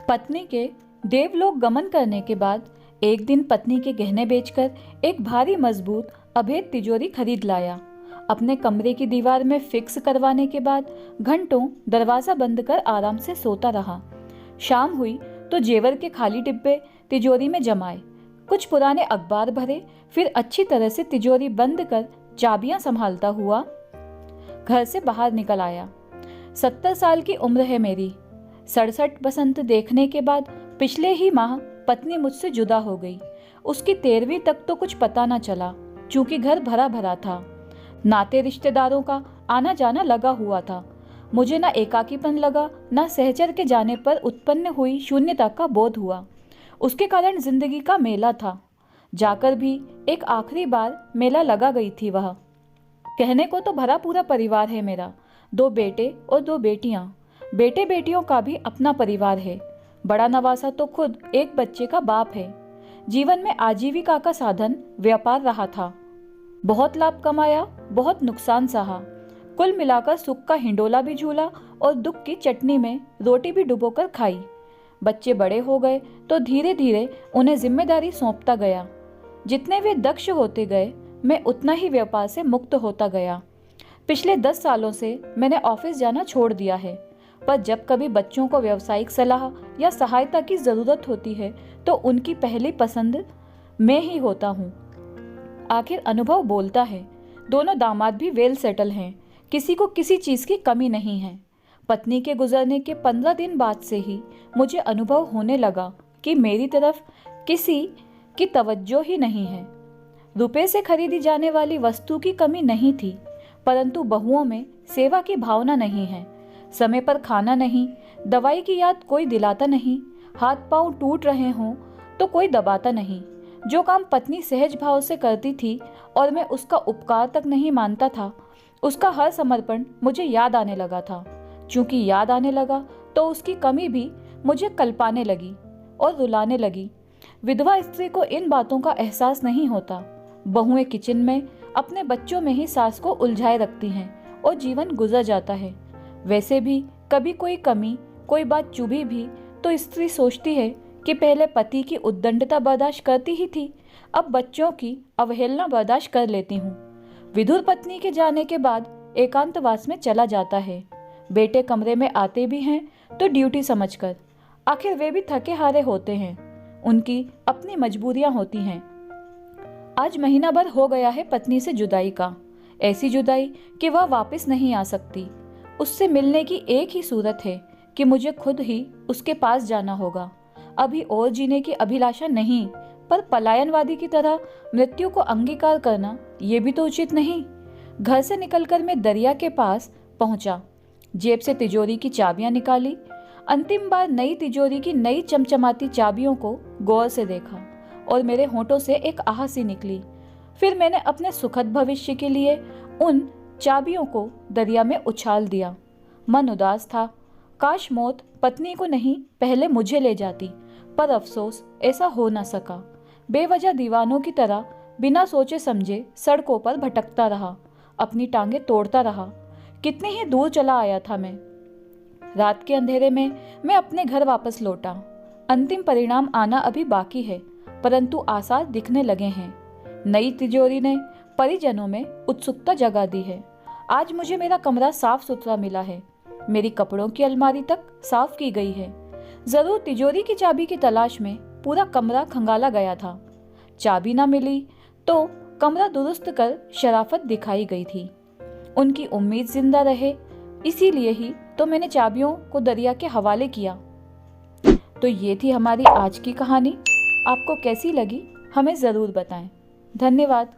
पत्नी के देवलोक गमन करने के बाद एक दिन पत्नी के गहने बेचकर एक भारी मजबूत अभेद तिजोरी खरीद लाया। अपने कमरे की दीवार में फिक्स करवाने के बाद घंटों दरवाजा बंद कर आराम से सोता रहा। शाम हुई तो जेवर के खाली डिब्बे तिजोरी में जमाए, कुछ पुराने अखबार भरे, फिर अच्छी तरह से तिजोरी बंद कर चाबियां संभालता हुआ घर से बाहर निकल आया। 70 साल की उम्र है मेरी। 67 बसंत देखने के बाद पिछले ही माह पत्नी मुझसे जुदा हो गई। उसकी 13वीं तक तो कुछ पता न चला, चूंकि घर भरा भरा था। नाते रिश्तेदारों का आना जाना लगा हुआ था। मुझे न एकाकीपन लगा, न सहचर के जाने पर उत्पन्न हुई शून्यता का बोध हुआ। उसके कारण जिंदगी का मेला था। जाकर भी एक आखिरी बार मेला लगा गई थी वह। कहने को तो भरा पूरा परिवार है मेरा, 2 बेटे और 2 बेटियां। बेटे बेटियों का भी अपना परिवार है। बड़ा नवासा तो खुद एक बच्चे का बाप है। जीवन में आजीविका का साधन व्यापार रहा था। बहुत लाभ कमाया, बहुत नुकसान सहा। कुल मिलाकर सुख का हिंडोला भी झूला और दुख की चटनी में रोटी भी डुबोकर खाई। बच्चे बड़े हो गए तो धीरे धीरे उन्हें जिम्मेदारी सौंपता गया। जितने वे दक्ष होते गए, मैं उतना ही व्यापार से मुक्त होता गया। पिछले 10 सालों से मैंने ऑफिस जाना छोड़ दिया है, पर जब कभी बच्चों को व्यावसायिक सलाह या सहायता की जरूरत होती है तो उनकी पहली पसंद मैं ही होता हूँ। आखिर अनुभव बोलता है। दोनों दामाद भी वेल सेटल हैं, किसी को किसी चीज की कमी नहीं है। पत्नी के गुजरने के 15 दिन बाद से ही मुझे अनुभव होने लगा कि मेरी तरफ किसी की तवज्जो ही नहीं है। रुपए से खरीदी जाने वाली वस्तु की कमी नहीं थी, परंतु बहुओं में सेवा की भावना नहीं है। समय पर खाना नहीं, दवाई की याद कोई दिलाता नहीं, हाथ पांव टूट रहे हों तो कोई दबाता नहीं। जो काम पत्नी सहज भाव से करती थी और मैं उसका उपकार तक नहीं मानता था, उसका हर समर्पण मुझे याद आने लगा था। चूंकि याद आने लगा तो उसकी कमी भी मुझे कल्पाने लगी और रुलाने लगी। विधवा स्त्री को इन बातों का एहसास नहीं होता। बहुएं किचन में अपने बच्चों में ही सास को उलझाए रखती हैं और जीवन गुजर जाता है। वैसे भी कभी कोई कमी, कोई बात चुभी भी तो स्त्री सोचती है कि पहले पति की उद्दंडता बर्दाश्त करती ही थी, अब बच्चों की अवहेलना बर्दाश्त कर लेती हूँ। विधुर पत्नी के जाने के बाद एकांतवास में चला जाता है। बेटे कमरे में आते भी हैं तो ड्यूटी समझकर। आखिर वे भी थके हारे होते हैं, उनकी अपनी मजबूरियां होती हैं। आज महीना भर हो गया है पत्नी से जुदाई का। ऐसी जुदाई कि वह वापस नहीं आ सकती। उससे मिलने की एक ही सूरत है कि मुझे खुद ही उसके पास जाना होगा। अभी और जीने की अभिलाषा नहीं, पर पलायनवादी की तरह मृत्यु को अंगीकार करना ये भी तो उचित नहीं। घर से निकलकर मैं दरिया के पास पहुंचा। जेब से तिजोरी की चाबियां निकाली। अंतिम बार नई तिजोरी की नई चमचमाती चाबियों को गौर से देखा और मेरे होंठों से एक आह सी निकली। फिर मैंने अपने सुखद भविष्य के लिए उन चाबियों को दरिया में उछाल दिया। मन उदास था। काश मौत पत्नी को नहीं, पहले मुझे ले जाती, पर अफसोस ऐसा हो न सका। बेवजह दीवानों की तरह बिना सोचे समझे सड़कों पर भटकता रहा, अपनी टांगे तोड़ता रहा। कितनी ही दूर चला आया था मैं। रात के अंधेरे में मैं अपने घर वापस लौटा। अंतिम परिणाम आना अभी बाकी है, परंतु आसार दिखने लगे हैं। नई तिजोरी ने परिजनों में उत्सुकता जगा दी है। आज मुझे मेरा कमरा साफ सुथरा मिला है। मेरी कपड़ों की अलमारी तक साफ की गई है। जरूर तिजोरी की चाबी की तलाश में पूरा कमरा खंगाला गया था। चाबी ना मिली तो कमरा दुरुस्त कर शराफत दिखाई गई थी। उनकी उम्मीद जिंदा रहे, इसीलिए ही तो मैंने चाबियों को दरिया के हवाले किया। तो ये थी हमारी आज की कहानी। आपको कैसी लगी हमें ज़रूर बताएं। धन्यवाद।